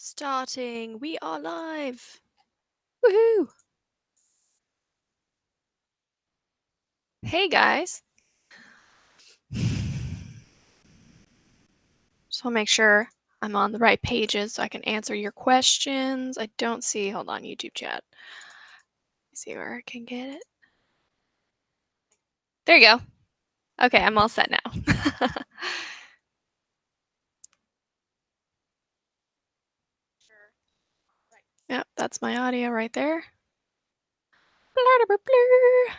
Starting. We are live. Woohoo! Hey guys. Just want to make sure I'm on the right pages so I can answer your questions. I don't see. Hold on, YouTube chat. Let me see where I can get it. There you go. Okay, I'm all set now. Yep, that's my audio right there.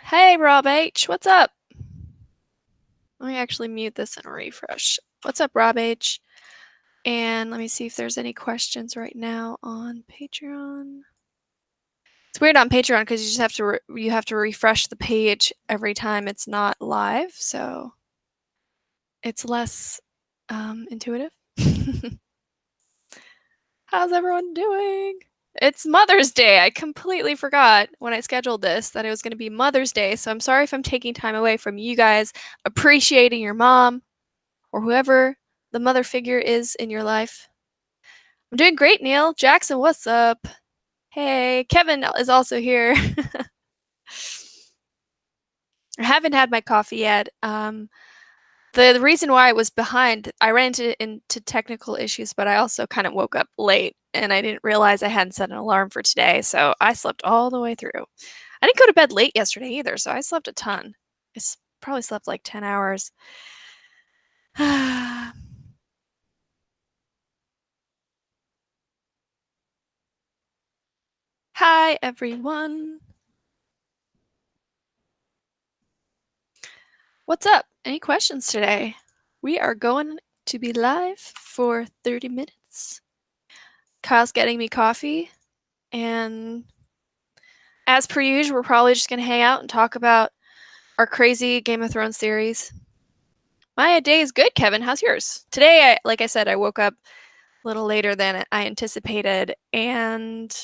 Hey, Rob H. What's up? Let me actually mute this and refresh. What's up, Rob H? And let me see if there's any questions right now on Patreon. It's weird on Patreon because you just have to refresh the page every time it's not live, so it's less intuitive. How's everyone doing? It's Mother's Day. I completely forgot when I scheduled this that it was going to be Mother's Day, so I'm sorry if I'm taking time away from you guys appreciating your mom or whoever the mother figure is in your life. I'm doing great, Neil. Jackson, what's up? Hey, Kevin is also here. I haven't had my coffee yet. The reason why I was behind, I ran into technical issues, but I also kind of woke up late and I didn't realize I hadn't set an alarm for today, so I slept all the way through. I didn't go to bed late yesterday either, so I slept a ton. Probably slept like 10 hours. Hi, everyone. What's up? Any questions today? We are going to be live for 30 minutes. Kyle's getting me coffee, and as per usual, we're probably just going to hang out and talk about our crazy Game of Thrones series. My day is good, Kevin. How's yours? Today, like I said, I woke up a little later than I anticipated, and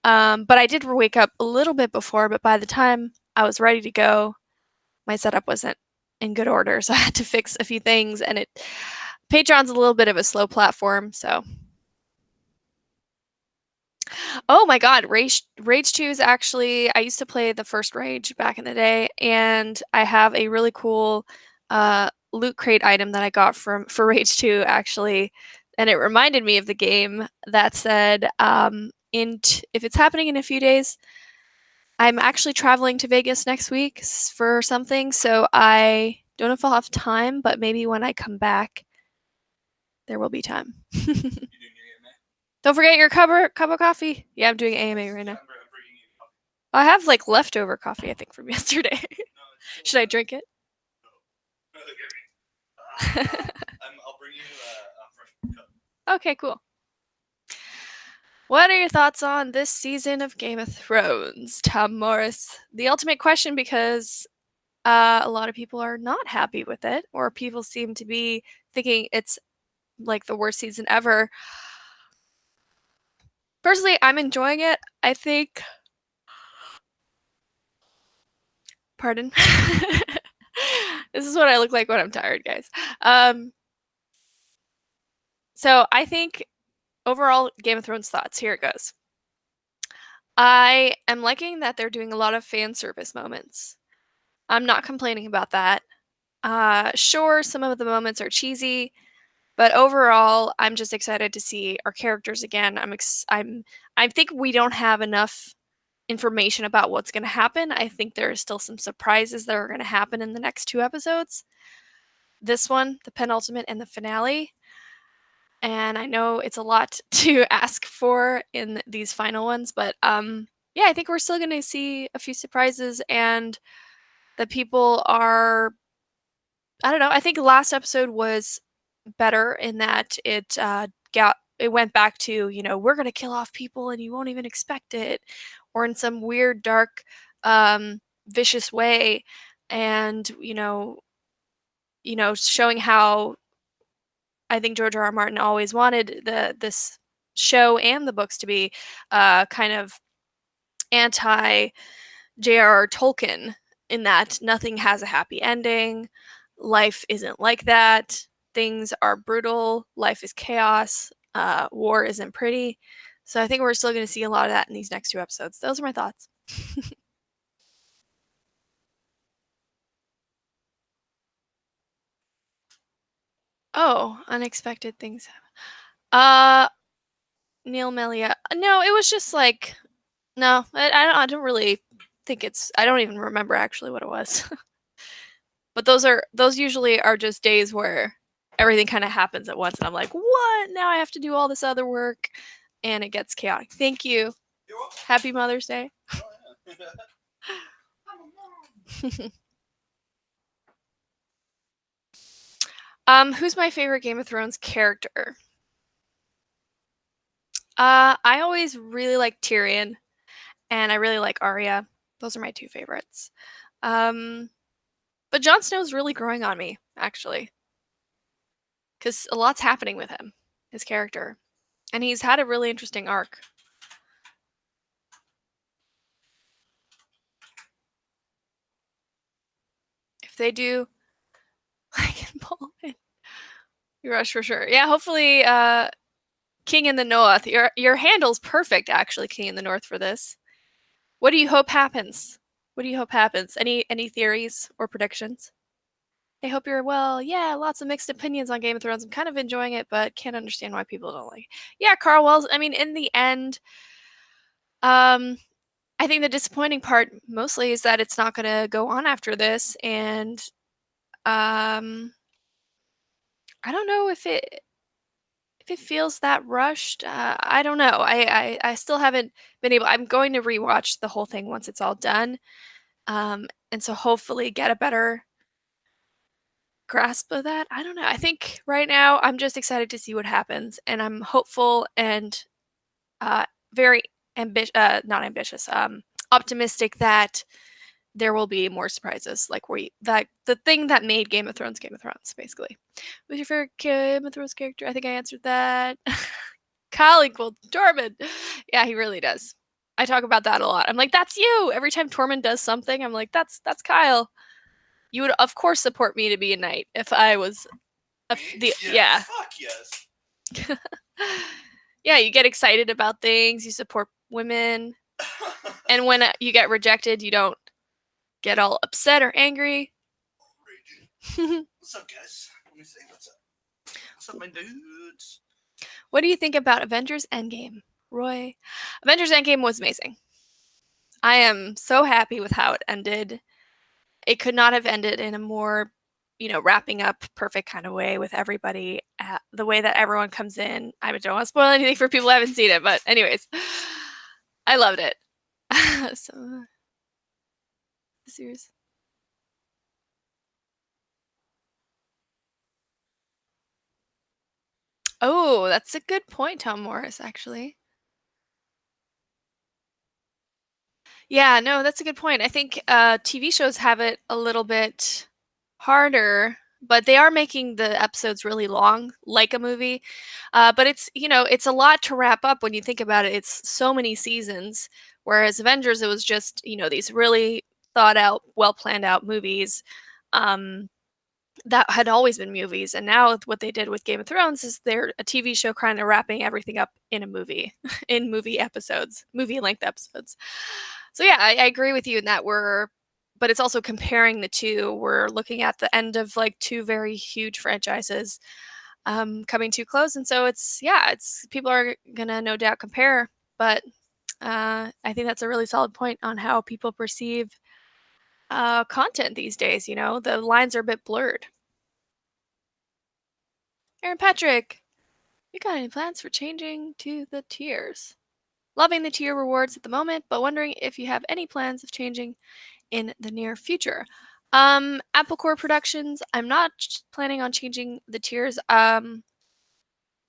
but I did wake up a little bit before, but by the time I was ready to go, my setup wasn't in good order, so I had to fix a few things, and Patreon's a little bit of a slow platform, so. Oh my god, Rage 2 is actually, I used to play the first Rage back in the day, and I have a really cool loot crate item that I got for Rage 2 actually, and it reminded me of the game that said, if it's happening in a few days, I'm actually traveling to Vegas next week for something, so I don't know if I'll have time, but maybe when I come back, there will be time. Don't forget your cup of coffee. Yeah, I'm doing AMA right now. I have like leftover coffee, I think, from yesterday. Should I drink it? I'll bring you a fresh cup. Okay, cool. What are your thoughts on this season of Game of Thrones, Tom Morris? The ultimate question, because a lot of people are not happy with it, or people seem to be thinking it's like the worst season ever. Personally, I'm enjoying it. I think. Pardon? This is what I look like when I'm tired, guys. So I think overall Game of Thrones thoughts. Here it goes. I am liking that they're doing a lot of fan service moments. I'm not complaining about that. Sure, some of the moments are cheesy, but overall, I'm just excited to see our characters again. I think we don't have enough information about what's going to happen. I think there are still some surprises that are going to happen in the next 2 episodes. This one, the penultimate, and the finale. And I know it's a lot to ask for in these final ones, but yeah, I think we're still going to see a few surprises, and the people are, I don't know, I think last episode was better in that it went back to, we're going to kill off people and you won't even expect it, or in some weird, dark, vicious way, and, showing how I think George R.R. Martin always wanted this show and the books to be kind of anti J.R.R. Tolkien, in that nothing has a happy ending. Life isn't like that. Things are brutal. Life is chaos. war isn't pretty. So I think we're still going to see a lot of that in these next 2 episodes. Those are my thoughts. Oh, unexpected things. Uh, Neil Melia. No, it was just like no, I don't really think it's. I don't even remember actually what it was. But those usually are just days where everything kind of happens at once, and I'm like, what? Now I have to do all this other work, and it gets chaotic. Thank you. Happy Mother's Day. Who's my favorite Game of Thrones character? I always really like Tyrion, and I really like Arya. Those are my 2 favorites. Um, but Jon Snow's really growing on me, actually, because a lot's happening with him, his character, and he's had a really interesting arc. If they do, I can pull in. You rush for sure. Yeah, hopefully, King in the North. Your handle's perfect, actually, King in the North for this. What do you hope happens? What do you hope happens? Any theories or predictions? I hope you're well. Yeah, lots of mixed opinions on Game of Thrones. I'm kind of enjoying it, but can't understand why people don't like it. Yeah, Carl Wells. I mean, in the end, um, I think the disappointing part mostly is that it's not going to go on after this, and um, I don't know if it feels that rushed. I don't know. I still haven't been able. I'm going to rewatch the whole thing once it's all done, and so hopefully get a better grasp of that. I don't know. I think right now I'm just excited to see what happens, and I'm hopeful and uh, very not ambitious, optimistic that there will be more surprises. Like that the thing that made Game of Thrones, basically. Who's your favorite Game of Thrones character? I think I answered that. Kyle equal Tormund. Yeah, he really does. I talk about that a lot. I'm like, that's you. Every time Tormund does something, I'm like, that's Kyle. You would of course support me to be a knight if I was yeah. Fuck yes. Yeah, you get excited about things, you support women, and when you get rejected, you don't get all upset or angry. What's up, guys? Let me see. What's up? What's up, my dudes? What do you think about Avengers Endgame, Roy? Avengers Endgame was amazing. I am so happy with how it ended. It could not have ended in a more, wrapping up perfect kind of way with everybody. The way that everyone comes in. I don't want to spoil anything for people who haven't seen it, but anyways, I loved it. So, serious. Oh, that's a good point, Tom Morris, actually. Yeah, no, that's a good point. I think TV shows have it a little bit harder, but they are making the episodes really long, like a movie. But it's a lot to wrap up when you think about it. It's so many seasons, whereas Avengers, it was just, these really thought out, well planned out movies. Um, that had always been movies, and now what they did with Game of Thrones is they're a TV show kind of wrapping everything up in a movie, in movie length episodes. So yeah, I agree with you in that but it's also comparing the two. We're looking at the end of like 2 very huge franchises coming to close, and so it's people are gonna no doubt compare, but I think that's a really solid point on how people perceive content these days. The lines are a bit blurred. Aaron Patrick, you got any plans for changing to the tiers? Loving the tier rewards at the moment, but wondering if you have any plans of changing in the near future. Apple Core Productions, I'm not planning on changing the tiers.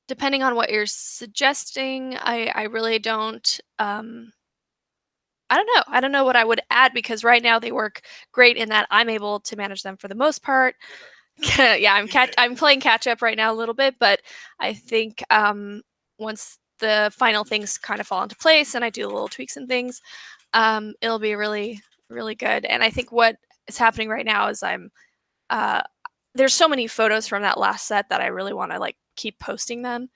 Depending on what you're suggesting, I really don't. I don't know. I don't know what I would add because right now they work great in that I'm able to manage them for the most part. Yeah, I'm playing catch up right now a little bit, but I think once the final things kind of fall into place and I do little tweaks and things, it'll be really really good. And I think what is happening right now is uh, there's so many photos from that last set that I really want to like keep posting them.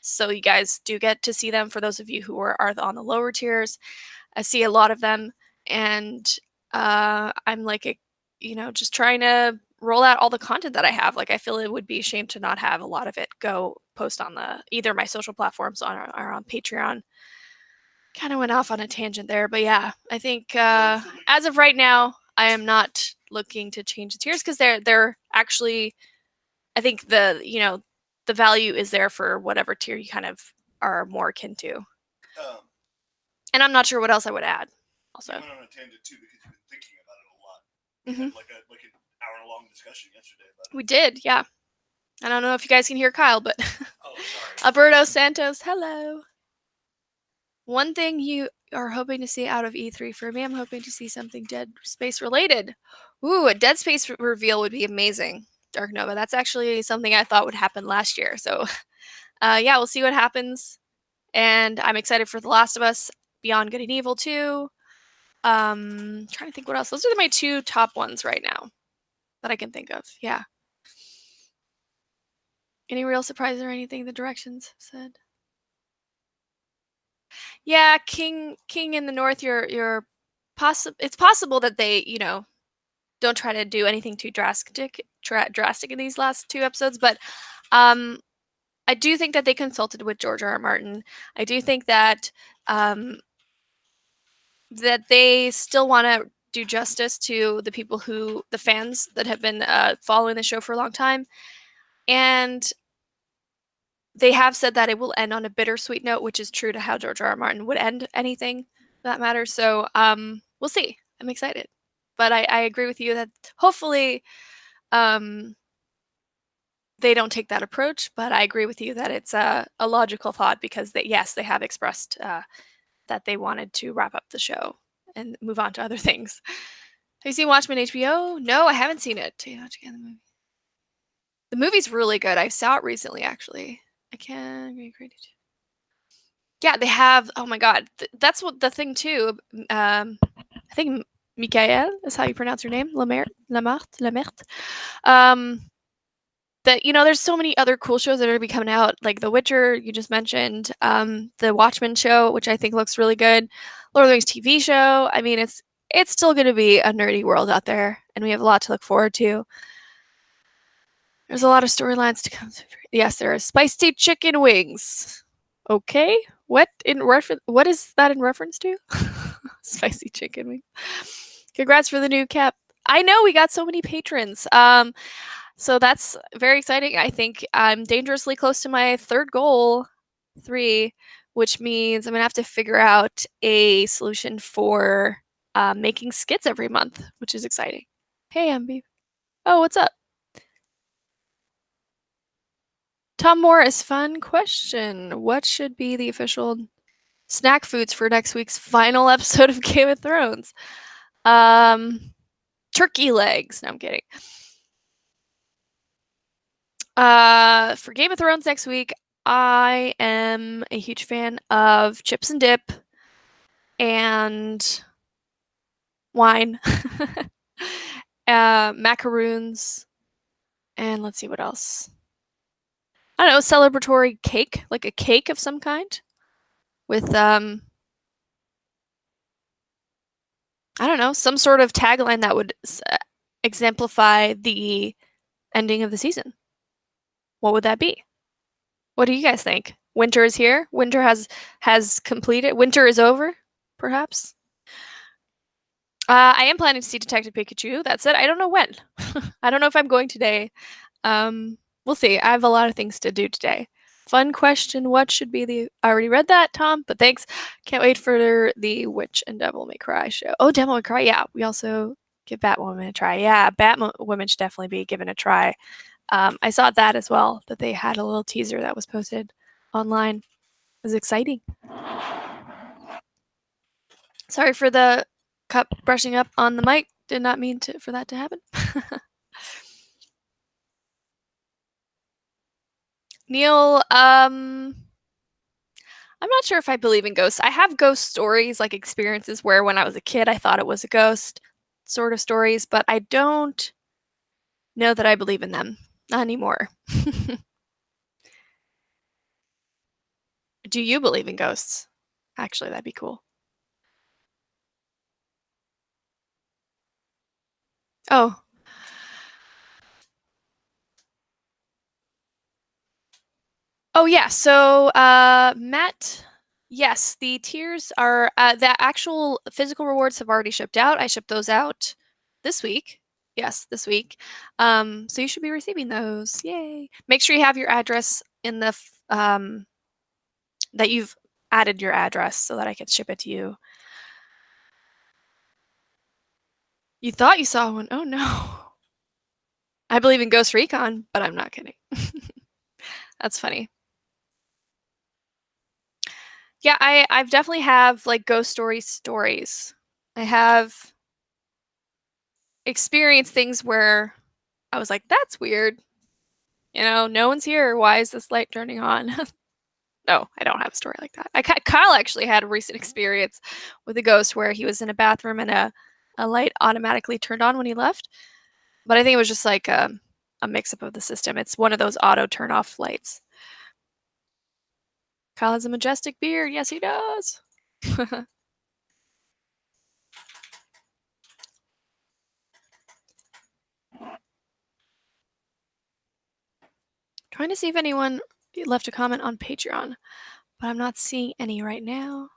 So you guys do get to see them for those of you who are on the lower tiers. I see a lot of them, and I'm like, just trying to roll out all the content that I have. Like, I feel it would be a shame to not have a lot of it go post on either my social platforms or on Patreon. Kind of went off on a tangent there, but yeah, I think as of right now, I am not looking to change the tiers because they're actually, I think the value is there for whatever tier you kind of are more akin to. And I'm not sure what else I would add. Also, you went on a tangent too because you've been thinking about it a lot. We had like an hour-long discussion yesterday about it. We did, yeah. I don't know if you guys can hear Kyle, but oh, sorry. Alberto Santos, hello. One thing you are hoping to see out of E3 for me, I'm hoping to see something Dead Space related. Ooh, a Dead Space reveal would be amazing. Dark Nova. That's actually something I thought would happen last year. So, yeah, we'll see what happens. And I'm excited for The Last of Us, Beyond Good and Evil 2. Trying to think what else. Those are my two top ones right now that I can think of. Yeah. Any real surprises or anything the directions said? Yeah, King in the North, you're it's possible that they, don't try to do anything too drastic in these last two episodes, but I do think that they consulted with George R. R. Martin. I do think that that they still want to do justice to the fans that have been following the show for a long time, and they have said that it will end on a bittersweet note, which is true to how George R. R. Martin would end anything that matters. So we'll see. I'm excited, but I agree with you that hopefully they don't take that approach. But I agree with you that it's a logical thought because they have expressed that they wanted to wrap up the show and move on to other things. Have you seen Watchmen HBO? No, I haven't seen it. The movie's really good. I saw it recently, actually. I can't be credit. Yeah, they have. Oh my god, that's what the thing too. I think Michael is how you pronounce your name. Lamert. That there's so many other cool shows that are gonna be coming out, like The Witcher you just mentioned, the Watchmen show, which I think looks really good, Lord of the Rings TV show. I mean, it's still gonna be a nerdy world out there, and we have a lot to look forward to. There's a lot of storylines to come. Yes, there is spicy chicken wings. Okay, what is that in reference to? Spicy chicken wings. Congrats for the new cap. I know we got so many patrons. So that's very exciting. I think I'm dangerously close to my third goal, 3, which means I'm gonna have to figure out a solution for making skits every month, which is exciting. Hey, Ambi. Oh, what's up? Tom Morris, fun question. What should be the official snack foods for next week's final episode of Game of Thrones? Turkey legs. No, I'm kidding. For Game of Thrones next week, I am a huge fan of chips and dip and wine, macaroons, and let's see what else. I don't know, celebratory cake, like a cake of some kind with I don't know, some sort of tagline that would exemplify the ending of the season. What would that be? What do you guys think? Winter is here. Winter has completed. Winter is over, perhaps. I am planning to see Detective Pikachu. That's it. I don't know when. I don't know if I'm going today. We'll see. I have a lot of things to do today. Fun question. What should be the... I already read that, Tom, but thanks. Can't wait for the Witch and Devil May Cry show. Oh, Devil May Cry. Yeah, we also give Batwoman a try. Yeah, Batwoman should definitely be given a try. I saw that as well, that they had a little teaser that was posted online. It was exciting. Sorry for the cup brushing up on the mic. Did not mean for that to happen. Neil, I'm not sure if I believe in ghosts. I have ghost stories, like experiences where when I was a kid I thought it was a ghost sort of stories, but I don't know that I believe in them. Not anymore. Do you believe in ghosts? Actually, that'd be cool. Oh. Oh yeah. So, Matt, yes, the tiers are the actual physical rewards have already shipped out. I shipped those out this week. Yes, this week. So you should be receiving those. Yay. Make sure you have your address in the that you've added your address so that I can ship it to you. You thought you saw one. Oh no. I believe in Ghost Recon, but I'm not kidding. That's funny. Yeah, I've definitely have like ghost stories. I have experienced things where I was like, that's weird. You know, no one's here. Why is this light turning on? No, I don't have a story like that. Kyle actually had a recent experience with a ghost where he was in a bathroom and a light automatically turned on when he left. But I think it was just like a mix-up of the system. It's one of those auto turn-off lights. Kyle has a majestic beard. Yes, he does. Trying to see if anyone left a comment on Patreon, but I'm not seeing any right now.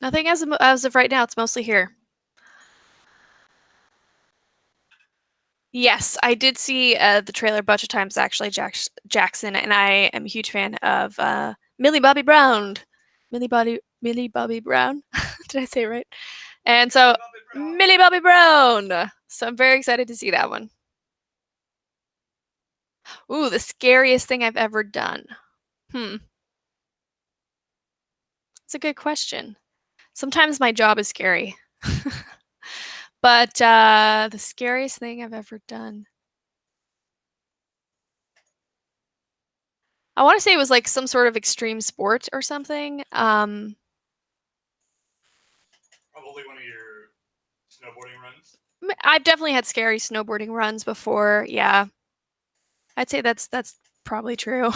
Nothing as of right now. It's mostly here. Yes, I did see the trailer a bunch of times, actually, Jackson, and I am a huge fan of Millie Bobby Brown. Millie Bobby Brown. Did I say it right? And so, Millie Bobby Brown. So I'm very excited to see that one. Ooh, the scariest thing I've ever done. It's a good question. Sometimes my job is scary. But the scariest thing I've ever done. I want to say it was like some sort of extreme sport or something. Probably one of your snowboarding runs. I've definitely had scary snowboarding runs before. Yeah. I'd say that's probably true.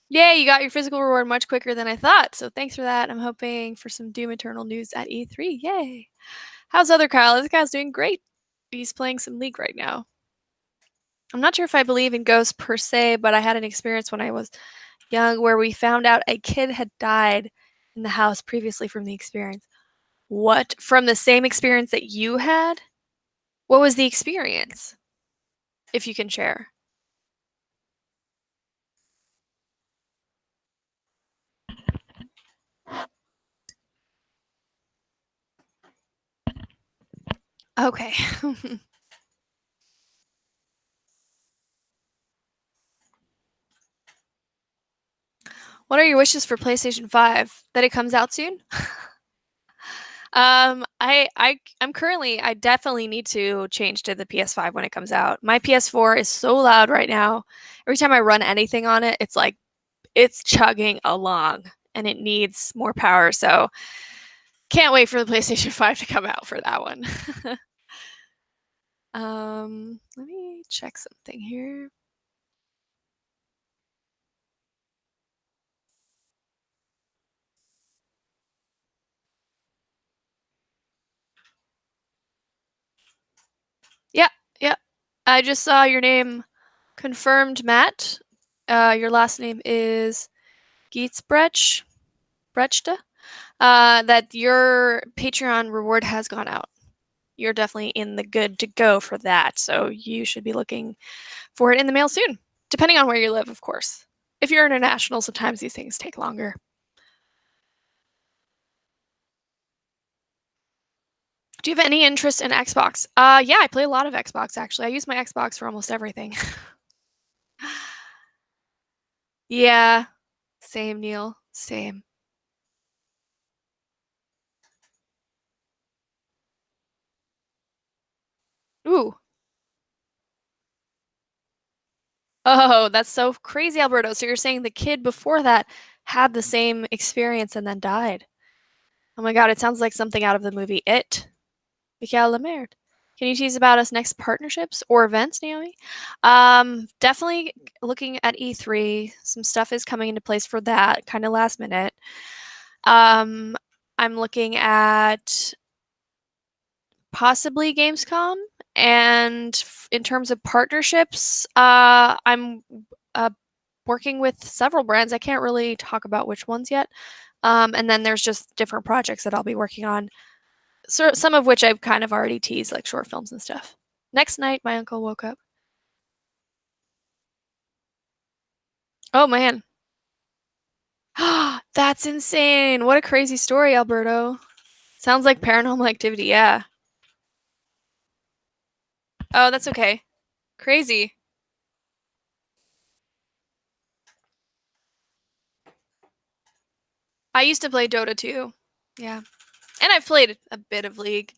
Yay, you got your physical reward much quicker than I thought. So thanks for that. I'm hoping for some Doom Eternal news at E3. Yay. How's other Kyle? This guy's doing great. He's playing some League right now. I'm not sure if I believe in ghosts per se, but I had an experience when I was young where we found out a kid had died in the house previously from the experience. What? From the same experience that you had? What was the experience? If you can share. Okay. What are your wishes for PlayStation 5? That it comes out soon? I'm currently, I definitely need to change to the PS5 when it comes out. My PS4 is so loud right now. Every time I run anything on it, it's like it's chugging along and it needs more power. So can't wait for the PlayStation 5 to come out for that one. Let me check something here. Yeah. I just saw your name confirmed, Matt. Your last name is Geetsbrech. Brechta. That your Patreon reward has gone out. You're definitely in the good to go for that. So you should be looking for it in the mail soon, depending on where you live, of course. If you're international, sometimes these things take longer. Do you have any interest in Xbox? Yeah, I play a lot of Xbox, actually. I use my Xbox for almost everything. Yeah, same, Neil. Same. Ooh. Oh, that's so crazy, Alberto. So you're saying the kid before that had the same experience and then died? Oh my god, it sounds like something out of the movie It. Mikael Lemaitre. Can you tease about us next partnerships or events, Naomi? Definitely looking at E3. Some stuff is coming into place for that, kind of last minute. I'm looking at possibly Gamescom, and in terms of partnerships, I'm working with several brands. I can't really talk about which ones yet. And then there's just different projects that I'll be working on. So some of which I've kind of already teased, like short films and stuff. Next night, my uncle woke up. Oh man. That's insane. What a crazy story, Alberto. Sounds like Paranormal Activity, yeah. Oh, that's okay. Crazy. I used to play Dota too. Yeah. And I've played a bit of League,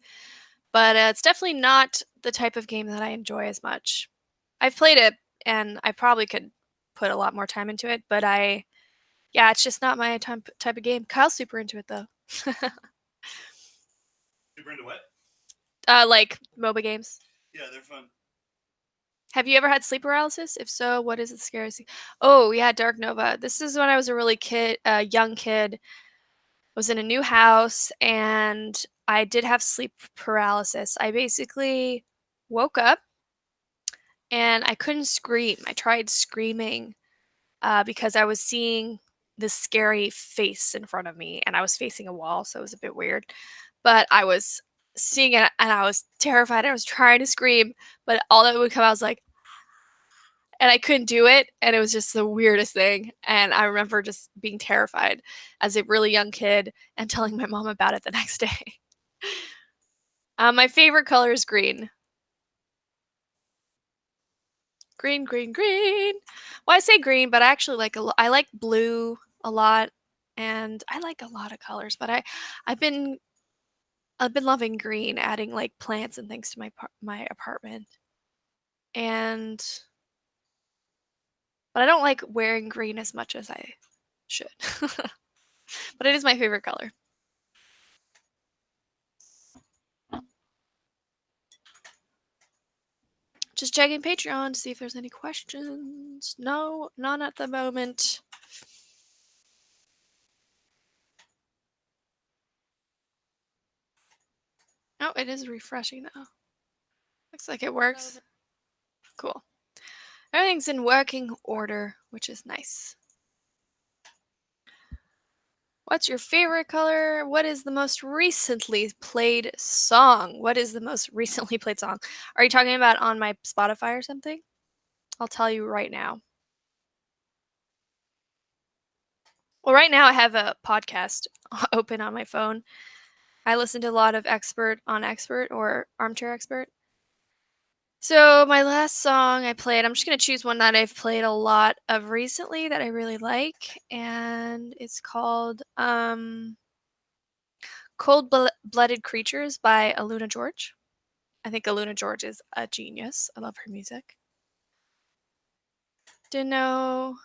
but it's definitely not the type of game that I enjoy as much. I've played it, and I probably could put a lot more time into it, but yeah, it's just not my type of game. Kyle's super into it though. Super into what? Like MOBA games. Yeah, they're fun. Have you ever had sleep paralysis? If so, what is the scariest thing? Oh yeah, Dark Nova. This is when I was a really young kid. I was in a new house and I did have sleep paralysis. I basically woke up and I couldn't scream. I tried screaming because I was seeing this scary face in front of me and I was facing a wall, so it was a bit weird. But I was seeing it and I was terrified. I was trying to scream, but all that would come out was like, and I couldn't do it. And it was just the weirdest thing. And I remember just being terrified as a really young kid and telling my mom about it the next day. My favorite color is green. Green, green, green. Well, I say green, but I actually I like blue a lot, and I like a lot of colors. But I've been loving green, adding like plants and things to my apartment, and but I don't like wearing green as much as I should. But it is my favorite color. Just checking Patreon to see if there's any questions. No, none at the moment. Oh, it is refreshing now. Looks like it works. Cool. Everything's in working order, which is nice. What's your favorite color? What is the most recently played song? What is the most recently played song? Are you talking about on my Spotify or something? I'll tell you right now. Well, right now I have a podcast open on my phone. I listen to a lot of Expert on Expert or Armchair Expert. So my last song I played, I'm just gonna choose one that I've played a lot of recently that I really like, and it's called Cold-Blooded Creatures by Aluna George. I think Aluna George is a genius. I love her music. Didn't know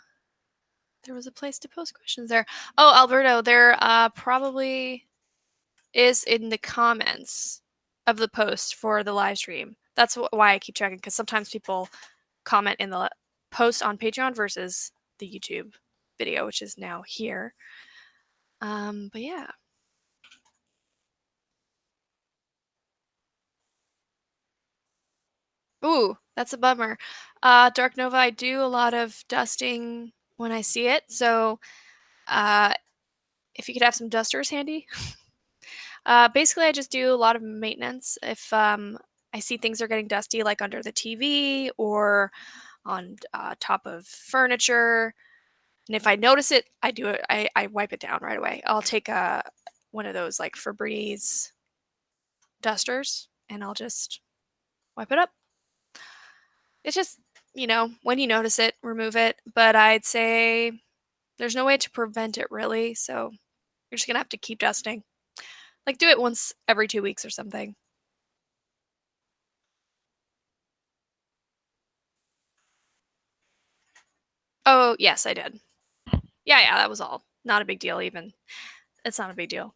there was a place to post questions there. Oh, Alberto, there probably is in the comments of the post for the live stream. That's why I keep checking, because sometimes people comment in the post on Patreon versus the YouTube video, which is now here. But yeah. Ooh, that's a bummer. Dark Nova, I do a lot of dusting when I see it, so if you could have some dusters handy. Basically, I just do a lot of maintenance. If I see things are getting dusty, like under the TV or on top of furniture, and if I notice it, I do it. I wipe it down right away. I'll take one of those like Febreze dusters, and I'll just wipe it up. It's just, when you notice it, remove it. But I'd say there's no way to prevent it really, so you're just gonna have to keep dusting. Like do it once every 2 weeks or something. Oh, yes, I did. Yeah, that was all. Not a big deal even. It's not a big deal.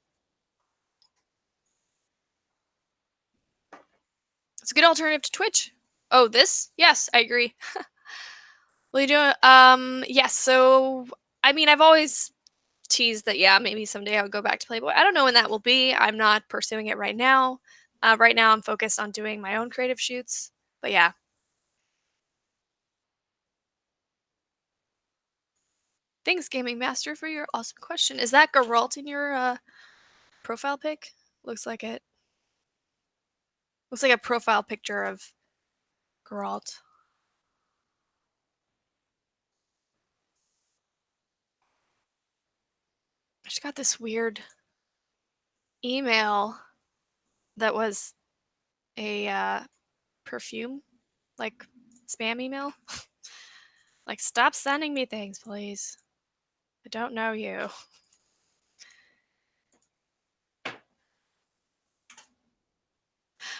It's a good alternative to Twitch. Oh, this? Yes, I agree. What are you doing? Yes. So, I mean, I've always teased that, yeah, maybe someday I'll go back to Playboy. I don't know when that will be. I'm not pursuing it right now. Right now, I'm focused on doing my own creative shoots. But yeah. Thanks, Gaming Master, for your awesome question. Is that Geralt in your profile pic? Looks like it. Looks like a profile picture of Geralt. I just got this weird email that was a perfume, like spam email. Like, stop sending me things, please. I don't know you.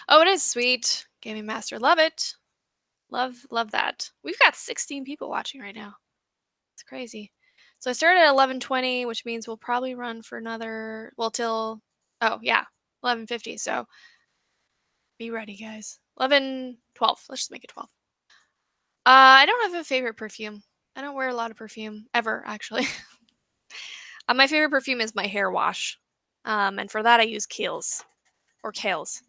Oh, it is sweet. Gaming Master, love it. Love that. We've got 16 people watching right now. It's crazy. So I started at 11:20, which means we'll probably run for another, well, till, oh yeah, 11:50. So be ready, guys. 11:12. Let's just make it 12. I don't have a favorite perfume. I don't wear a lot of perfume ever, actually. My favorite perfume is my hair wash, and for that I use Kiehl's or Kale's.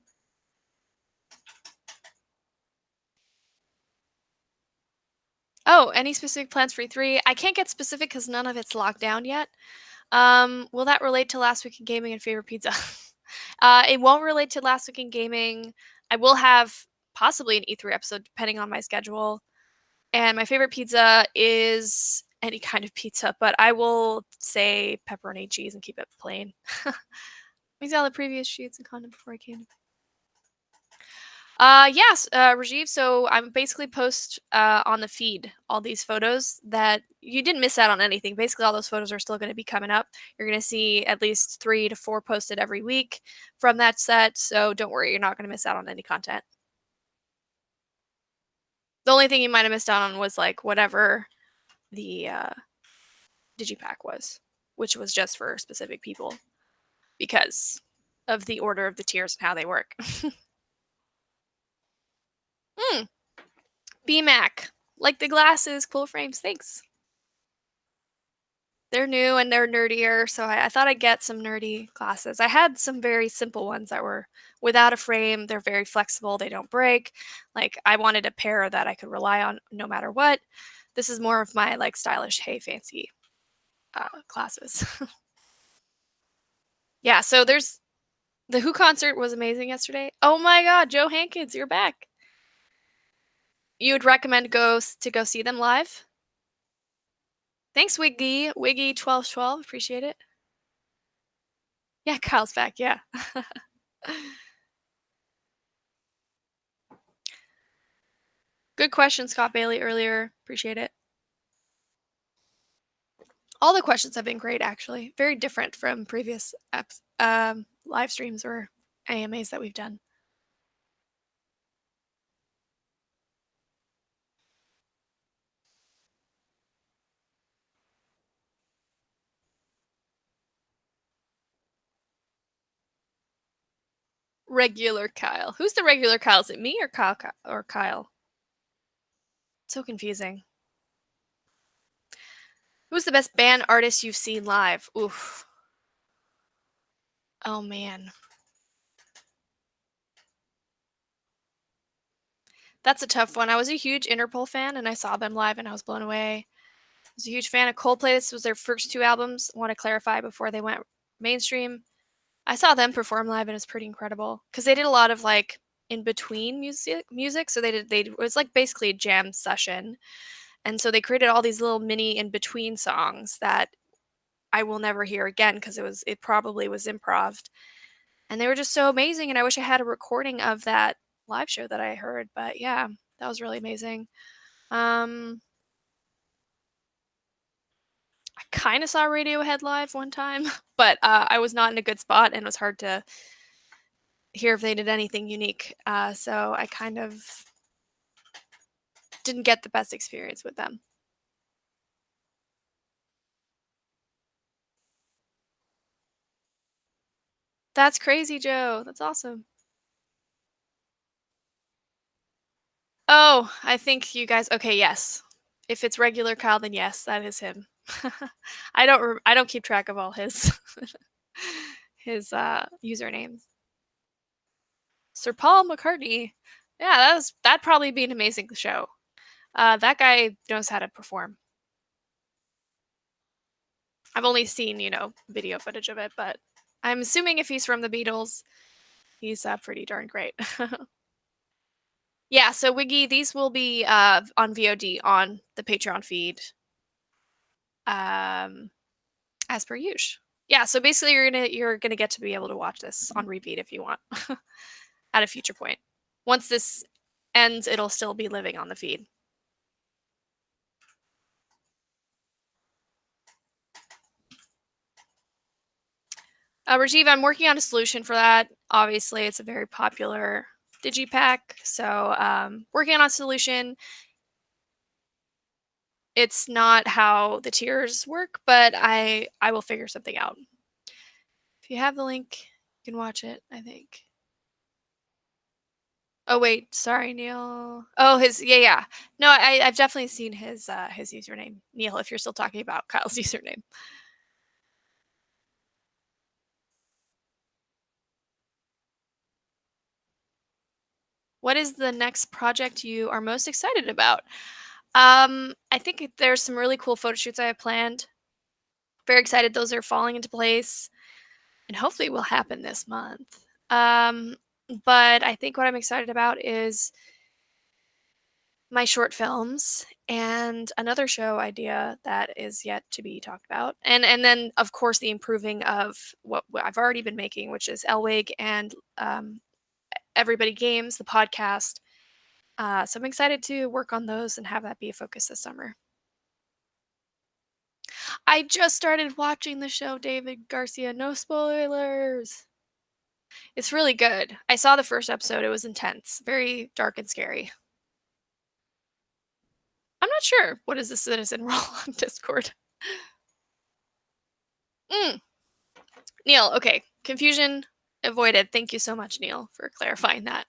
Oh, any specific plans for E3? I can't get specific because none of it's locked down yet. Will that relate to last week in gaming and favorite pizza? It won't relate to last week in gaming. I will have possibly an E3 episode depending on my schedule. And my favorite pizza is any kind of pizza, but I will say pepperoni cheese and keep it plain. These are all the previous shoots and content before I came. Yes, Rajiv. So I'm basically post on the feed all these photos that you didn't miss out on anything. Basically, all those photos are still going to be coming up. You're going to see at least 3 to 4 posted every week from that set. So don't worry, you're not going to miss out on any content. The only thing you might have missed out on was like whatever the digipack was, which was just for specific people because of the order of the tiers and how they work. BMAC, like the glasses, cool frames. Thanks. They're new and they're nerdier, so I thought I'd get some nerdy glasses. I had some very simple ones that were without a frame. They're very flexible. They don't break. Like, I wanted a pair that I could rely on no matter what. This is more of my like stylish, hey, fancy glasses. Yeah, so there's the Who concert was amazing yesterday. Oh my God, Joe Hankins, you're back. You would recommend to go see them live? Thanks, Wiggy. Wiggy1212. Appreciate it. Yeah, Kyle's back. Yeah. Good question, Scott Bailey, earlier. Appreciate it. All the questions have been great, actually. Very different from previous live streams or AMAs that we've done. Regular Kyle. Who's the regular Kyle? Is it me or Kyle? So confusing. Who's the best band artist you've seen live? Oof. Oh man. That's a tough one. I was a huge Interpol fan and I saw them live and I was blown away. I was a huge fan of Coldplay. This was their first 2 albums. I want to clarify before they went mainstream. I saw them perform live and it's pretty incredible because they did a lot of like in between music. So it was like basically a jam session. And so they created all these little mini in between songs that I will never hear again because it probably was improv. And they were just so amazing and I wish I had a recording of that live show that I heard, but yeah, that was really amazing. I kind of saw Radiohead live one time, but I was not in a good spot and it was hard to hear if they did anything unique. So I kind of didn't get the best experience with them. That's crazy, Joe. That's awesome. Oh, I think you guys. Okay, yes. If it's regular Kyle, then yes, that is him. I don't keep track of all his his usernames. Sir Paul McCartney. Yeah, that'd probably be an amazing show. That guy knows how to perform. I've only seen, video footage of it, but I'm assuming if he's from the Beatles, he's pretty darn great. Yeah, so Wiggy, these will be on VOD on the Patreon feed, um, as per usual. Yeah, so basically you're gonna get to be able to watch this on repeat if you want at a future point. Once this ends, it'll still be living on the feed. Rajiv, I'm working on a solution for that. Obviously, it's a very popular digipack, so working on a solution. It's not how the tiers work, but I will figure something out. If you have the link, you can watch it, I think. Oh wait, sorry, Neil. Oh, yeah. No, I've definitely seen his username. Neil, if you're still talking about Kyle's username. What is the next project you are most excited about? I think there's some really cool photo shoots I have planned. Very excited those are falling into place and hopefully will happen this month. But I think what I'm excited about is my short films and another show idea that is yet to be talked about. And then of course the improving of what I've already been making, which is Elwig and Everybody Games, the podcast. So I'm excited to work on those and have that be a focus this summer. I just started watching the show David Garcia. No spoilers. It's really good. I saw the first episode. It was intense, very dark and scary. I'm not sure. What is the citizen role on Discord? Mm. Neil, okay. Confusion avoided. Thank you so much, Neil, for clarifying that.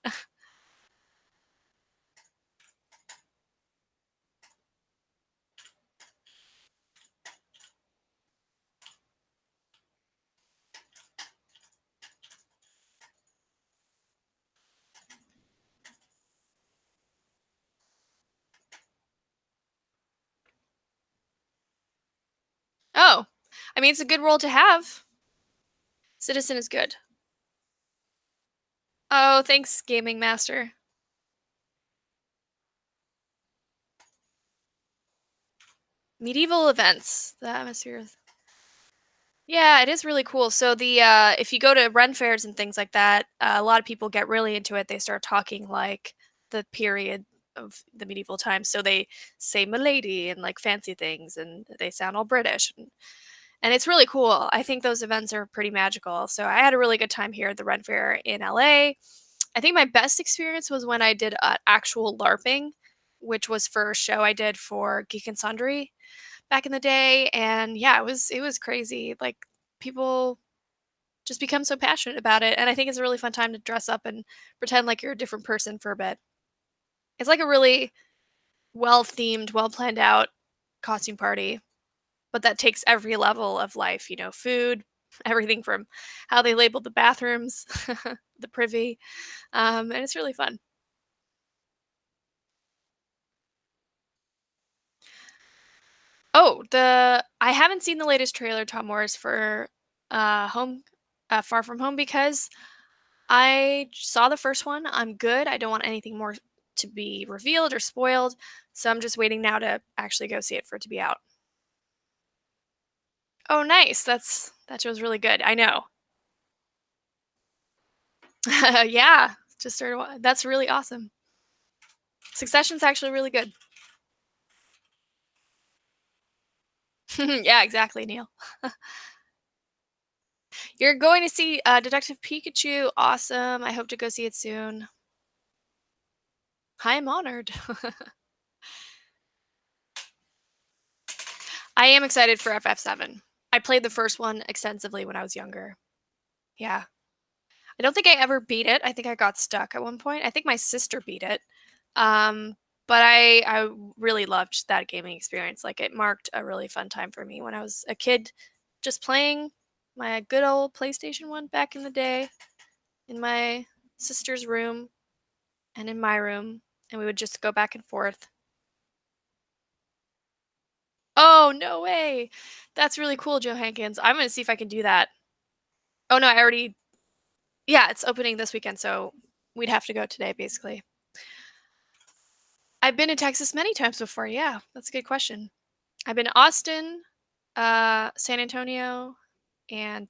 Oh, I mean, it's a good role to have. Citizen is good. Oh, thanks, Gaming Master. Medieval events. The atmosphere. Yeah, it is really cool. So the if you go to Ren fairs and things like that, a lot of people get really into it. They start talking like the period of the medieval times. So they say "milady" and like fancy things, and they sound all British, and it's really cool. I think those events are pretty magical. So I had a really good time here at the Ren Fair in LA. I think my best experience was when I did actual LARPing, which was for a show I did for Geek and Sundry back in the day, and yeah, it was crazy. Like people just become so passionate about it, and I think it's a really fun time to dress up and pretend like you're a different person for a bit. It's like a really well themed, well planned out costume party, but that takes every level of life, food, everything from how they labeled the bathrooms, the privy, and it's really fun. Oh, I haven't seen the latest trailer, Tom Morris, for Home Far From Home because I saw the first one. I'm good. I don't want anything more to be revealed or spoiled, so I'm just waiting now to actually go see it for it to be out. Oh, nice. That show's really good. I know. Yeah, just started. That's really awesome. Succession's actually really good. Yeah, exactly, Neil. You're going to see Detective Pikachu. Awesome. I hope to go see it soon. I am honored. I am excited for FF7. I played the first one extensively when I was younger. Yeah. I don't think I ever beat it. I think I got stuck at one point. I think my sister beat it. Um, But I really loved that gaming experience. Like, it marked a really fun time for me when I was a kid, just playing my good old PlayStation 1 back in the day in my sister's room and in my room, and we would just go back and forth. Oh, no way! That's really cool, Joe Hankins. I'm gonna see if I can do that. Oh, no, I already yeah, it's opening this weekend, so we'd have to go today, basically. I've been to Texas many times before, yeah, that's a good question. I've been to Austin, San Antonio, and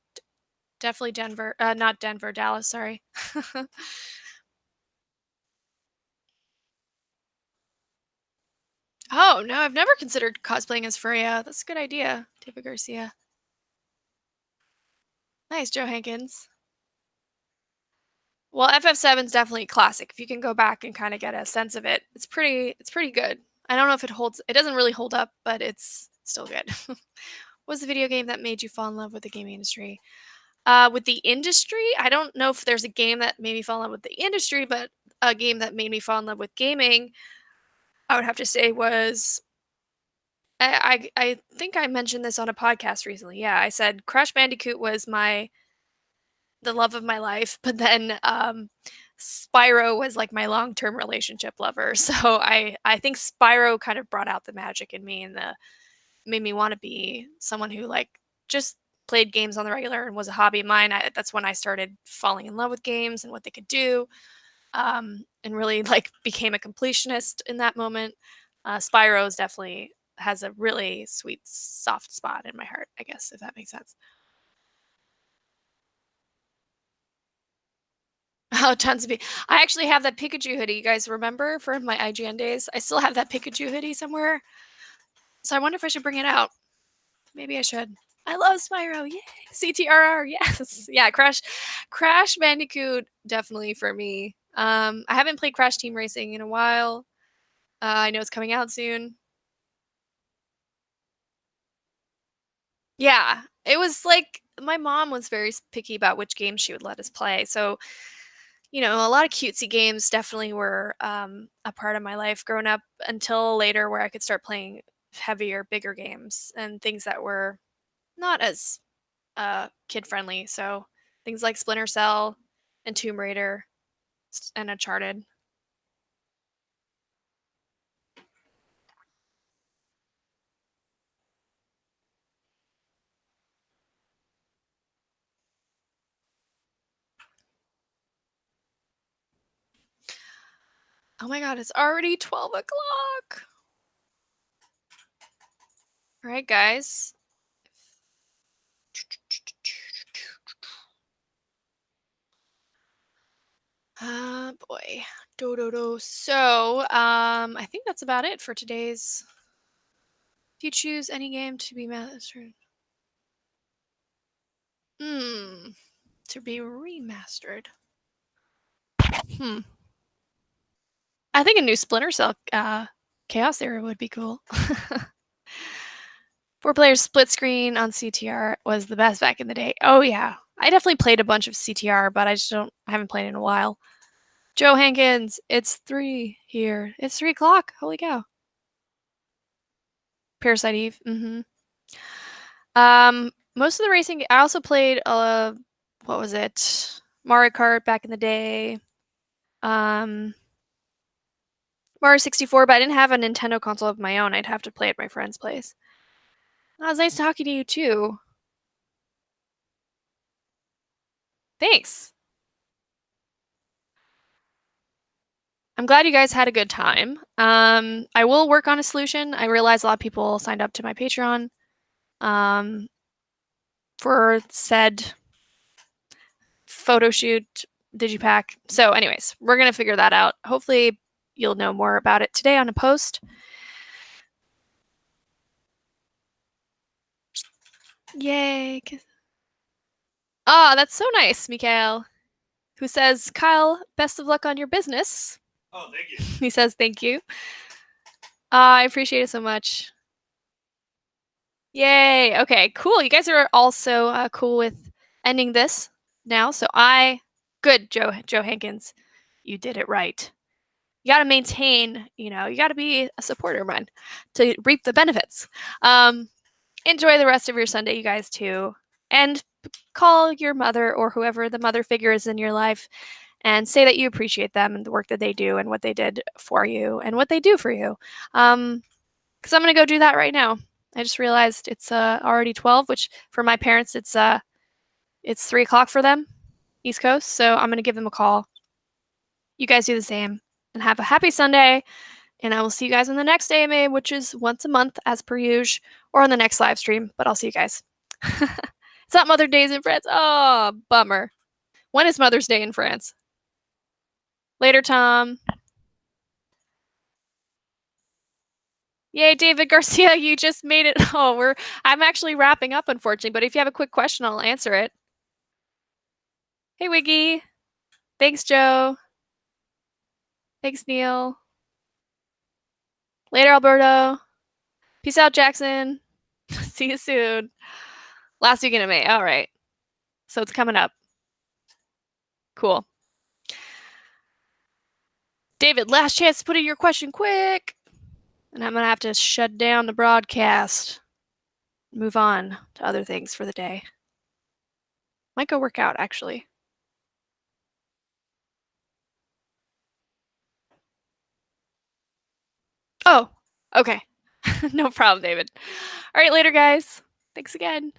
definitely Denver. Not Denver, Dallas, sorry. Oh, no, I've never considered cosplaying as Freya. That's a good idea, David Garcia. Nice, Joe Hankins. Well, FF7's definitely a classic. If you can go back and kind of get a sense of it, it's pretty good. I don't know if it doesn't really hold up, but it's still good. What was the video game that made you fall in love with the gaming industry? With the industry, I don't know if there's a game that made me fall in love with the industry, but a game that made me fall in love with gaming, I would have to say was I think I mentioned this on a podcast recently. Yeah, I said Crash Bandicoot was the love of my life, but then Spyro was like my long-term relationship lover. So I think Spyro kind of brought out the magic in me and the made me want to be someone who like just played games on the regular and was a hobby of mine. That's when I started falling in love with games and what they could do, and really like became a completionist in that moment. Spyro's definitely has a really sweet, soft spot in my heart, I guess, if that makes sense. Oh, tons of I actually have that Pikachu hoodie. You guys remember from my IGN days? I still have that Pikachu hoodie somewhere. So I wonder if I should bring it out. Maybe I should. I love Spyro. Yay. CTRR. Yes. Yeah, Crash Bandicoot definitely for me. I haven't played Crash Team Racing in a while. I know it's coming out soon. Yeah. It was like my mom was very picky about which games she would let us play. So, a lot of cutesy games definitely were a part of my life growing up until later where I could start playing heavier, bigger games and things that were not as kid friendly. So things like Splinter Cell and Tomb Raider and Uncharted. Oh my god, it's already 12 o'clock. All right, guys. Boy. Do do do. So, I think that's about it for today's. If you choose any game to be mastered. To be remastered. Hmm. I think a new Splinter Cell Chaos Era would be cool. 4 players split screen on CTR was the best back in the day. Oh yeah. I definitely played a bunch of CTR, but I haven't played in a while. Joe Hankins, it's 3 here. It's 3 o'clock. Holy cow. Parasite Eve. Most of the racing, I also played, what was it? Mario Kart back in the day. Mario 64, but I didn't have a Nintendo console of my own. I'd have to play at my friend's place. Oh, it was nice talking to you too. Thanks. I'm glad you guys had a good time. I will work on a solution. I realize a lot of people signed up to my Patreon for said photo shoot digipack. So anyways, we're going to figure that out. Hopefully you'll know more about it today on a post. Yay. Ah, that's so nice, Mikael, who says, Kyle, best of luck on your business. Oh, thank you. He says, thank you. I appreciate it so much. Yay. Okay, cool. You guys are also cool with ending this now. So good, Joe Hankins. You did it right. you got to maintain, you got to be a supporter of mine to reap the benefits. Enjoy the rest of your Sunday, you guys, too. And call your mother or whoever the mother figure is in your life and say that you appreciate them and the work that they do and what they did for you and what they do for you. Because I'm going to go do that right now. I just realized it's already 12, which for my parents, it's 3 o'clock for them, East Coast. So I'm going to give them a call. You guys do the same and have a happy Sunday. And I will see you guys on the next AMA, which is once a month as per usual, or on the next live stream. But I'll see you guys. It's not Mother's Day in France. Oh, bummer. When is Mother's Day in France? Later, Tom. Yay, David Garcia, you just made it. Oh, I'm actually wrapping up, unfortunately, but if you have a quick question, I'll answer it. Hey, Wiggy. Thanks, Joe. Thanks, Neil. Later, Alberto. Peace out, Jackson. See you soon. Last weekend of May. All right. So it's coming up. Cool. David, last chance to put in your question quick. And I'm going to have to shut down the broadcast. Move on to other things for the day. Might go work out, actually. Oh, okay. No problem, David. All right, later, guys. Thanks again.